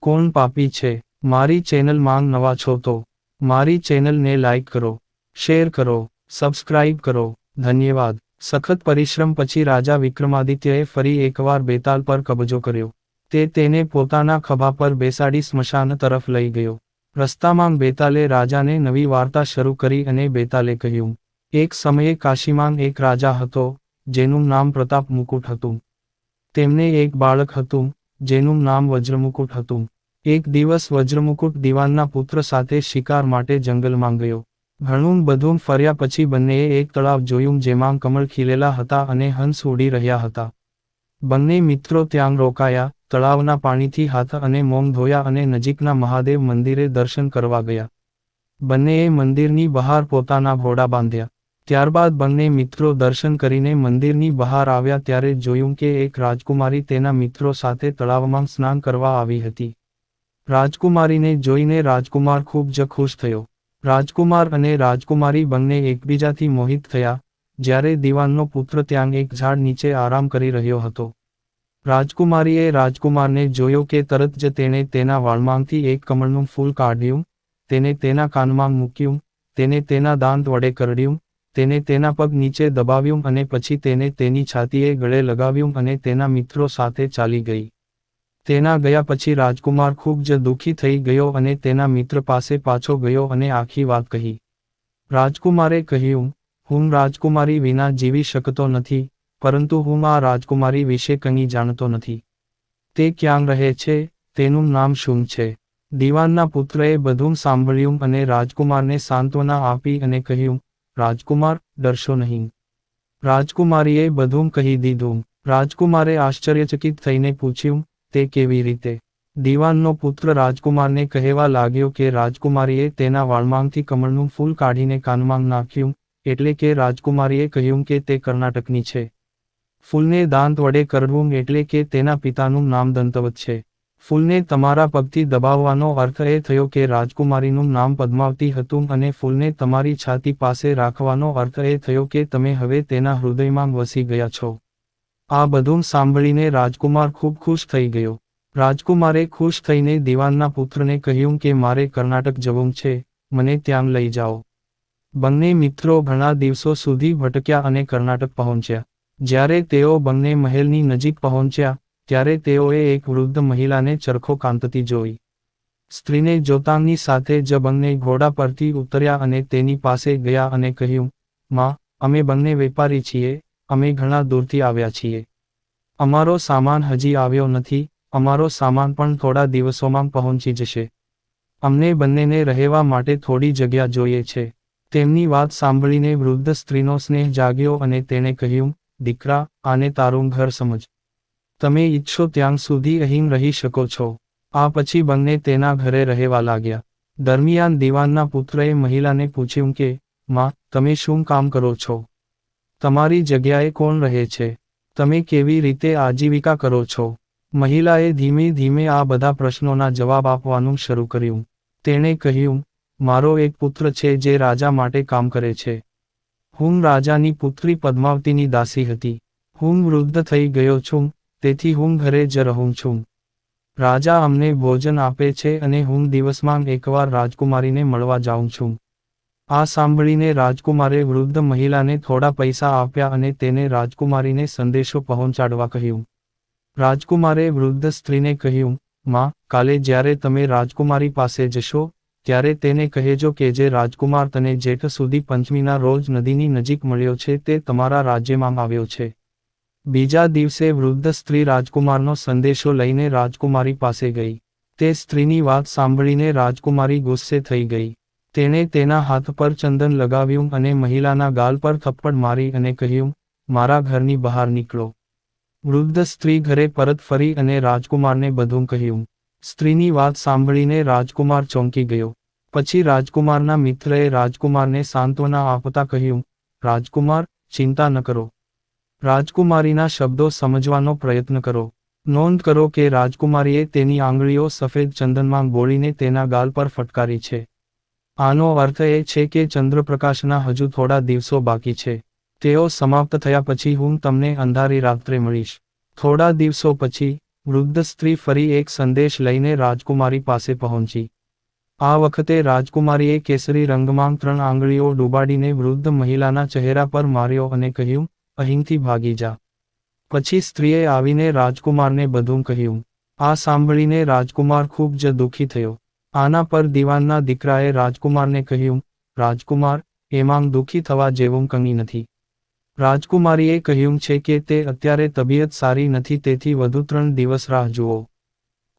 કોણ પાપી છે? મારી ચેનલ માં નવા છો તો મારી ચેનલને લાઈક કરો, શેર કરો, સબસ્ક્રાઇબ કરો. ધન્યવાદ. સખત પરિશ્રમ પછી રાજા વિક્રમાદિત્યએ ફરી એકવાર બેતાલ પર કબજો કર્યો. તે તેને પોતાના ખભા પર બેસાડી સ્મશાન તરફ લઈ ગયો. રસ્તામાં બેતાલે રાજાને નવી વાર્તા શરૂ કરી અને બેતાલે કહ્યું, એક સમયે કાશીમાં એક રાજા હતો, જેનું નામ પ્રતાપ મુકુટ હતું. તેમને એક બાળક હતું, જેનું નામ વજ્રમુકુટ હતું. એક દિવસ વજ્રમુકુટ દિવાનના પુત્ર સાથે શિકાર માટે જંગલમાં ગયો. ઘણું બધું ફર્યા પછી બંનેએ એક તળાવ જોયું જેમાં કમળ ખીલેલા હતા અને હંસ ઉડી રહ્યા હતા. બંને મિત્રો ત્યાં રોકાયા, તળાવના પાણીથી હાથ અને મોં ધોયા અને નજીકના મહાદેવ મંદિરે દર્શન કરવા ગયા. બંનેએ મંદિરની બહાર પોતાના ઘોડા બાંધ્યા. ત્યારબાદ બંને મિત્રો દર્શન કરીને મંદિરની બહાર આવ્યા ત્યારે જોયું કે એક રાજકુમારી તેના મિત્રો સાથે તળાવમાં સ્નાન કરવા આવી હતી. રાજકુમારીને જોઈને રાજકુમાર ખૂબ જ ખુશ થયો. રાજકુમાર અને રાજકુમારી બંને એકબીજાથી મોહિત થયા. જ્યારે દિવાનનો પુત્ર ત્યાં એક ઝાડ નીચે આરામ કરી રહ્યો હતો. રાજકુમારીએ રાજકુમારને જોયો કે તરત જ તેણે તેના વાળમાંથી એક કમળનું ફૂલ કાઢ્યું, તેને તેના કાનમાં મૂક્યું, તેને તેના દાંત વડે કરડ્યું, તેને તેના પગ નીચે દબાવ્યું અને પછી તેને તેની છાતીએ ગળે લગાવ્યું અને તેના મિત્રો સાથે ચાલી ગઈ. તેના ગયા પછી રાજકુમાર ખૂબ જ દુઃખી થઈ ગયો અને તેના મિત્ર પાસે પાછો ગયો અને આખી વાત કહી. રાજકુમારે કહ્યું, હું રાજકુમારી વિના જીવી શકતો નથી, પરંતુ હું આ રાજકુમારી વિશે કંઈ જાણતો નથી. તે ક્યાં રહે છે, તેનું નામ શું છે? દિવાનના પુત્રએ બધું સાંભળ્યું અને રાજકુમારને સાંત્વના આપી અને કહ્યું, રાજકુમાર, ડરશો નહીં. રાજકુમારીએ બધું કહી દીધું. રાજકુમારે આશ્ચર્યચકિત થઈને પૂછ્યું, તે કેવી રીતે? દિવાનનો પુત્ર રાજકુમારને કહેવા લાગ્યો કે રાજકુમારીએ તેના વાળમાંથી કમળનું ફૂલ કાઢીને કાનમાં નાખ્યું, એટલે કે રાજકુમારીએ કહ્યું કે તે કર્ણાટકની છે. ફૂલને દાંત વડે કરડવું એટલે કે તેના પિતાનું નામ દંતવત છે. ફૂલને તમારા પગથી દબાવવાનો અર્થ એ થયો કે રાજકુમારીનું નામ પદ્માવતી હતું અને ફૂલને તમારી છાતી પાસે રાખવાનો અર્થ એ થયો કે તમે હવે તેના હૃદયમાં વસી ગયા છો. આ બધું સાંભળીને રાજકુમાર ખૂબ ખુશ થઈ ગયો. રાજકુમારે ખુશ થઈને દિવાનના પુત્રને કહ્યું કે મારે કર્ણાટક જવું છે, મને ત્યાં લઈ જાઓ. બંને મિત્રો ઘણા દિવસો સુધી ભટક્યા અને કર્ણાટક પહોંચ્યા. જ્યારે તેઓ બંને મહેલની નજીક પહોંચ્યા, ત્યારે તેઓએ એક વૃદ્ધ મહિલાને ચરખો કાંતતી જોઈ. સ્ત્રીને જોતાની સાથે જ બંને ઘોડા પરથી ઉતર્યા અને તેની પાસે ગયા અને કહ્યું, માં, અમે બંને વેપારી છીએ, અમે ઘણા દૂરથી આવ્યા છીએ. અમારો સામાન હજી આવ્યો નથી, અમારો સામાન પણ થોડા દિવસોમાં પહોંચી જશે. અમને બંનેને રહેવા માટે થોડી જગ્યા જોઈએ છે. તેમની વાત સાંભળીને વૃદ્ધ સ્ત્રીનો સ્નેહ જાગ્યો અને તેણે કહ્યું, દીકરા, આને તારું ઘર સમજ. તમે ઈચ્છો ત્યાં સુધી અહીં રહી શકો છો. આ પછી બંને તેના ઘરે રહેવા લાગ્યા. દરમિયાન દિવાનના પુત્રએ મહિલાને પૂછ્યું કે, માં, તમે શું કામ કરો છો? તમારી જગ્યાએ કોણ રહે છે? તમે કેવી રીતે આજીવિકા કરો છો? મહિલાએ ધીમે ધીમે આ બધા પ્રશ્નોના જવાબ આપવાનું શરૂ કર્યું. તેણે કહ્યું, મારો એક પુત્ર છે જે રાજા માટે કામ કરે છે. હું રાજાની પુત્રી પદ્માવતીની દાસી હતી. હું વૃદ્ધ થઈ ગયો છું, તેથી હું ઘરે જ રહું છું. રાજા અમને ભોજન આપે છે અને હું દિવસમાં એકવાર રાજકુમારીને મળવા જાઉં છું. આ સાંભળીને રાજકુમારે વૃદ્ધ મહિલાને થોડા પૈસા આપ્યા અને તેને રાજકુમારીને સંદેશો પહોંચાડવા કહ્યું. રાજકુમારે વૃદ્ધ સ્ત્રીને કહ્યું, માં, કાલે જ્યારે તમે રાજકુમારી પાસે જશો, ત્યારે તેને કહેજો કે જે રાજકુમાર તને જેઠ સુધી પંચમીના રોજ નદીની નજીક મળ્યો છે તે તમારા રાજ્યમાં આવ્યો છે. બીજા દિવસે વૃદ્ધ સ્ત્રી રાજકુમારનો સંદેશો લઈને રાજકુમારી પાસે ગઈ. તે સ્ત્રીની વાત સાંભળીને રાજકુમારી ગુસ્સે થઈ ગઈ. તેણે તેના હાથ પર ચંદન લગાવ્યું અને મહિલાના ગાલ પર થપ્પડ મારી અને કહ્યું, મારા ઘરની બહાર નીકળો. વૃદ્ધ સ્ત્રી ઘરે પરત ફરી અને રાજકુમારને બધું કહ્યું. સ્ત્રીની વાત સાંભળીને રાજકુમાર ચોંકી ગયો. પછી રાજકુમારના મિત્રએ રાજકુમારને સાંત્વના આપતા કહ્યું, રાજકુમાર, ચિંતા ન કરો. રાજકુમારીના શબ્દો સમજવાનો પ્રયત્ન કરો. નોંધ કરો કે રાજકુમારીએ તેની આંગળીઓ સફેદ ચંદનમાં બોળીને તેના ગાલ પર ફટકારી છે. આનો અર્થ એ છે કે ચંદ્રપ્રકાશના હજુ થોડા દિવસો બાકી છે. તેઓ સમાપ્ત થયા પછી હું તમને અંધારી રાત્રે મળીશ. થોડા દિવસો પછી, વૃદ્ધ સ્ત્રી ફરી એક સંદેશ લઈને રાજકુમારી પાસે પહોંચી. આ વખતે રાજકુમારીએ કેસરી રંગમાં 3 આંગળીઓ ડૂબાડીને વૃદ્ધ મહિલાના ચહેરા પર માર્યો અને કહ્યું, અહીંથી ભાગી જા. પછી સ્ત્રીએ આવીને રાજકુમારને બધું કહ્યું. આ સાંભળીને રાજકુમાર ખૂબ જ દુઃખી થયો. આના પર દીવાનના દીકરાએ રાજકુમારને કહ્યું, રાજકુમાર, એમાં દુઃખી થવા જેવું કંઈ નથી. રાજકુમારીએ કહ્યું છે કે તે અત્યારે તબિયત સારી નથી, તેથી વધુ 3 દિવસ રાહ જુઓ.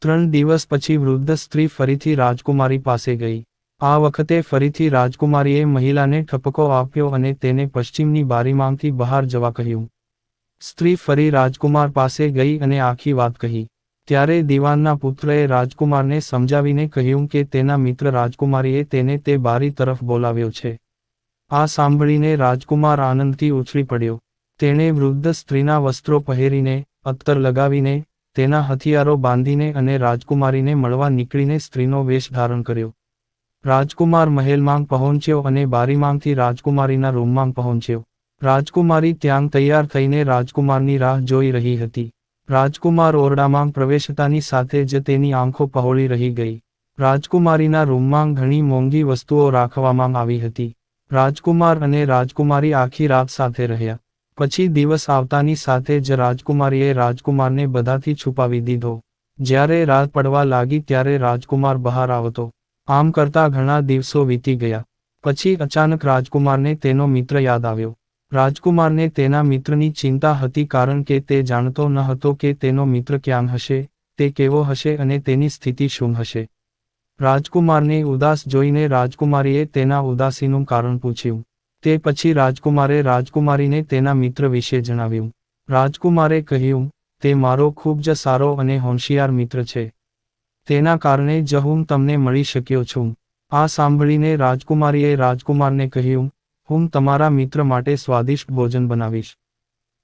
3 દિવસ પછી વૃદ્ધ સ્ત્રી ફરીથી રાજકુમારી પાસે ગઈ. આ વખતે ફરીથી રાજકુમારીએ મહિલાને ઠપકો આપ્યો અને તેને પશ્ચિમની બારીમાંથી બહાર જવા કહ્યું. સ્ત્રી ફરી રાજકુમાર પાસે ગઈ અને આખી વાત કહી. ત્યારે દીવાનના પુત્રએ રાજકુમારને સમજાવીને કહ્યું કે તેના મિત્ર રાજકુમારીએ તેને તે બારી તરફ બોલાવ્યો છે. આ સાંભળીને રાજકુમાર આનંદથી ઉછળી પડ્યો. તેણે વૃદ્ધ સ્ત્રીના વસ્ત્રો પહેરીને, અત્તર લગાવીને, તેના હથિયારો બાંધીને અને રાજકુમારીને મળવા નીકળીને સ્ત્રીનો વેશ ધારણ કર્યો. રાજકુમાર મહેલમાં પહોંચ્યો અને બારીમાંથી રાજકુમારીના રૂમમાં પહોંચ્યો. રાજકુમારી ત્યાં તૈયાર થઈને રાજકુમારની રાહ જોઈ રહી હતી. રાજકુમાર ઓરડામાં પ્રવેશતાની સાથે જ તેની આંખો પહોળી રહી ગઈ. રાજકુમારીના રૂમમાં ઘણી મોંઘી વસ્તુઓ રાખવામાં આવી હતી. રાજકુમાર અને રાજકુમારી આખી રાત સાથે રહ્યા. પછી દિવસ આવતાની સાથે જ રાજકુમારીએ રાજકુમારને બધાથી છુપાવી દીધો. જ્યારે રાત પડવા લાગી ત્યારે રાજકુમાર બહાર આવતો. આમ કરતા ઘણા દિવસો વીતી ગયા. પછી અચાનક રાજકુમારને તેનો મિત્ર યાદ આવ્યો. રાજકુમારને તેના મિત્રની ચિંતા હતી, કારણ કે તે જાણતો ન હતો કે તેનો મિત્ર ક્યાં હશે, તે કેવો હશે અને તેની સ્થિતિ શું હશે. રાજકુમારને ઉદાસ જોઈને રાજકુમારીએ તેના ઉદાસીનું કારણ પૂછ્યું. તે પછી રાજકુમારે રાજકુમારીને તેના મિત્ર વિશે જણાવ્યું. રાજકુમારે કહ્યું, તે મારો ખૂબ જ સારો અને હોશિયાર મિત્ર છે. તેના કારણે જ હું તમને મળી શક્યો છું. આ સાંભળીને રાજકુમારીએ રાજકુમારને કહ્યું, હું તમારા મિત્ર માટે સ્વાદિષ્ટ ભોજન બનાવીશ.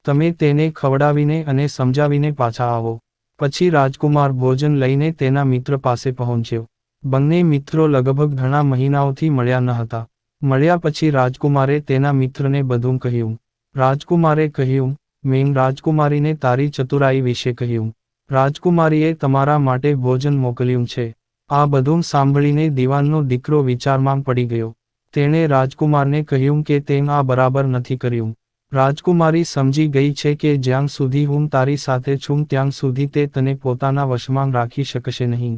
તમે તેને ખવડાવીને અને સમજાવીને પાછા આવો. પછી રાજકુમાર ભોજન લઈને તેના મિત્ર પાસે પહોંચ્યો. બંને મિત્રો લગભગ ઘણા મહિનાઓથી મળ્યા ન હતા. મળ્યા પછી રાજકુમારે તેના મિત્રને બધું કહ્યું. રાજકુમારે કહ્યું, મેં રાજકુમારીને તારી ચતુરાઈ વિશે કહ્યું. રાજકુમારીએ તમારા માટે ભોજન મોકલ્યું છે. આ બધું સાંભળીને દીવાનનો દીકરો વિચારમાં પડી ગયો. તેણે રાજકુમારને કહ્યું કે તેમ આ બરાબર નથી કર્યું. રાજકુમારી સમજી ગઈ છે કે જ્યાં સુધી હું તારી સાથે છું ત્યાં સુધી તે તને પોતાના વશમાં રાખી શકશે નહીં.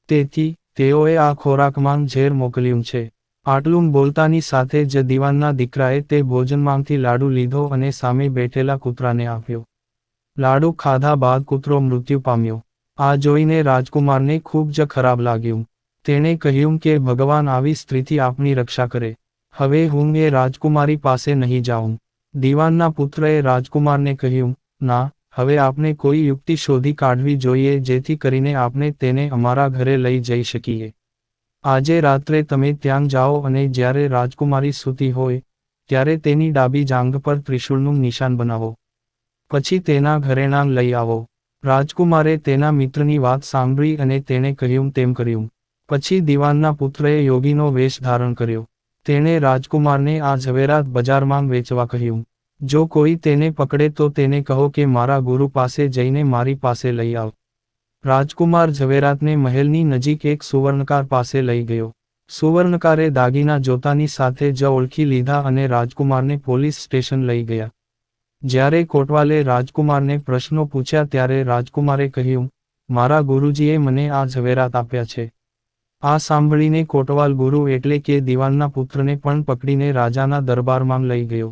તેથી તેઓએ આ ખોરાકમાં ઝેર મોકલ્યું છે. આટલું બોલતાની સાથે જ દીવાનના દીકરાએ તે ભોજનમાંથી લાડુ લીધો અને સામે બેઠેલા કૂતરાને આપ્યો. લાડુ ખાધા બાદ કૂતરો મૃત્યુ પામ્યો. આ જોઈને રાજકુમારને ખૂબ જ ખરાબ લાગ્યું. તેણે કહ્યું કે ભગવાન આવી સ્ત્રીથી આપની રક્ષા કરે. હવે હું એ રાજકુમારી પાસે નહીં જાઉં. દીવાનના પુત્રએ રાજકુમારને કહ્યું, ના, હવે આપણે કોઈ યુક્તિ શોધી કાઢવી જોઈએ જેથી કરીને આપણે તેને અમારા ઘરે લઈ જઈ શકીએ. આજે રાત્રે તમે ત્યાં જાઓ અને જ્યારે રાજકુમારી સૂતી હોય ત્યારે તેની ડાબી જાંઘ પર ત્રિશૂળનું નિશાન બનાવો. પછી તેના ઘરેણાં લઈ આવો. રાજકુમારે તેના મિત્રની વાત સાંભળી અને તેણે કહ્યું તેમ કર્યું. પછી દીવાનના પુત્રએ યોગીનો વેશ ધારણ કર્યો. તેણે રાજકુમારને આ ઝવેરાત બજારમાં વેચવા કહ્યું. જો કોઈ તેને પકડે તો તેને કહો કે મારા ગુરુ પાસે જઈને મારી પાસે લઈ આવ. રાજકુમાર ઝવેરાતને મહેલની નજીક એક સુવર્ણકાર પાસે લઈ ગયો. સુવર્ણકારે દાગીના જોતાની સાથે જ ઓળખી લીધા અને રાજકુમારને પોલીસ સ્ટેશન લઈ ગયા. જ્યારે કોટવાલે રાજકુમારને પ્રશ્નો પૂછ્યા ત્યારે રાજકુમારે કહ્યું, મારા ગુરુજીએ મને આ ઝવેરાત આપ્યા છે. આ સાંભળીને કોટવાલ ગુરુ એટલે કે દીવાનના પુત્રને પણ પકડીને રાજાના દરબારમાં લઈ ગયો.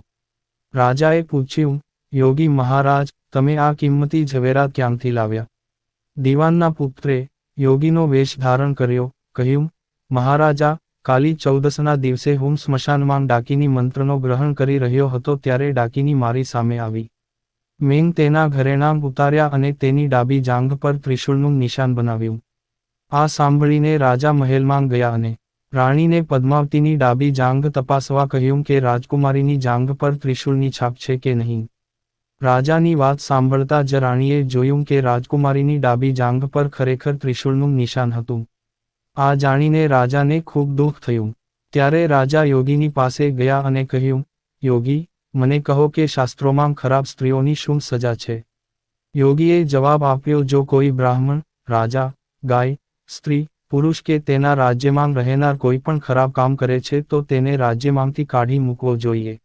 રાજાએ પૂછ્યું, યોગી મહારાજ, તમે આ કિંમતી ઝવેરાત ક્યાંથી લાવ્યા? દીવાનના પુત્રે યોગીનો વેશ ધારણ કર્યો, કહ્યું, મહારાજા, કાલી ચૌદસના દિવસે હું સ્મશાનમાં ડાકીની મંત્રનો ગ્રહણ કરી રહ્યો હતો ત્યારે ડાકીની મારી સામે આવી. મેં તેના ઘરેણાં ઉતાર્યા અને તેની ડાબી જાંઘ પર ત્રિશૂળનું નિશાન બનાવ્યું. આ સાંભળીને રાજા મહેલમાં ગયા અને રાણીને પદ્માવતીની ડાબી જાંઘ તપાસવા કહ્યું કે રાજકુમારીની જાંઘ પર ત્રિશૂળની છાપ છે કે નહીં. રાજાની વાત સાંભળતા જ રાણીએ જોયું કે રાજકુમારીની ડાબી જાંઘ પર ખરેખર ત્રિશૂળનું નિશાન હતું. આ જાણીને રાજાને ખૂબ દુઃખ થયું. ત્યારે રાજા યોગીની પાસે ગયા અને કહ્યું, યોગી, મને કહો કે શાસ્ત્રોમાં ખરાબ સ્ત્રીઓની શું સજા છે? યોગીએ જવાબ આપ્યો, જો કોઈ બ્રાહ્મણ, રાજા, ગાય, સ્ત્રી, પુરુષ કે તેના રાજ્યમાં રહેનાર કોઈ પણ ખરાબ કામ કરે છે તો તેને રાજ્યમાંથી કાઢી મૂકવો જોઈએ.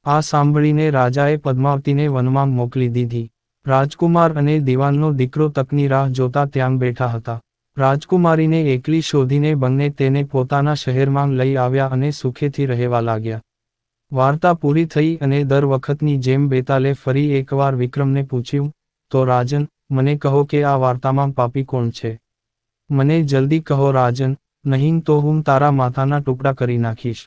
આ સાંભળીને રાજાએ પદ્માવતીને વનમાં મોકલી દીધી. રાજકુમાર અને દિવાનનો દીકરો તકની રાહ જોતા ત્યાં બેઠા હતા. રાજકુમારીને એકલી શોધીને બંને તેને પોતાના શહેરમાં લઈ આવ્યા અને સુખેથી રહેવા લાગ્યા. વાર્તા પૂરી થઈ અને દર વખતની જેમ બેતાલે ફરી એકવાર વિક્રમને પૂછ્યું, તો રાજન, મને કહો કે આ વાર્તામાં પાપી કોણ છે? મને જલ્દી કહો રાજન, નહીં તો હું તારા માથાના ટુકડા કરી નાખીશ.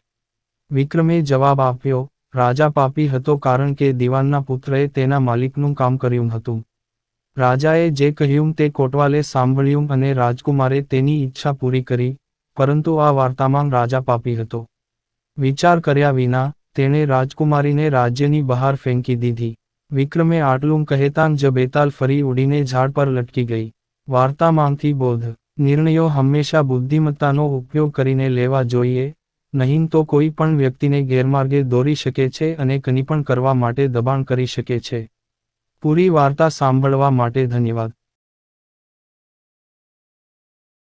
વિક્રમે જવાબ આપ્યો, રાજા પાપી હતો કારણ કે દિવાનના પુત્રએ તેના માલિકનું કામ કર્યું હતું. રાજાએ જે કહ્યું તે કોટવાલે સાંભળ્યું અને રાજકુમારે તેની ઈચ્છા પૂરી કરી, પરંતુ આ વાર્તામાં રાજા પાપી હતો. વિચાર કર્યા વિના, તેણે રાજકુમારીને રાજ્યની બહાર ફેંકી દીધી. વિક્રમે આટલું કહેતાં જ બેતાલ ફરી ઉડીને ઝાડ પર લટકી ગઈ. વાર્તામાંથી બોધ: નિર્ણયો હંમેશા બુદ્ધિમત્તાનો ઉપયોગ કરીને લેવા જોઈએ, નહીં તો કોઈ પણ વ્યક્તિને ગેરમાર્ગે દોરી શકે છે અને કંઈ પણ કરવા માટે દબાણ કરી શકે છે. પૂરી વાર્તા સાંભળવા માટે ધન્યવાદ.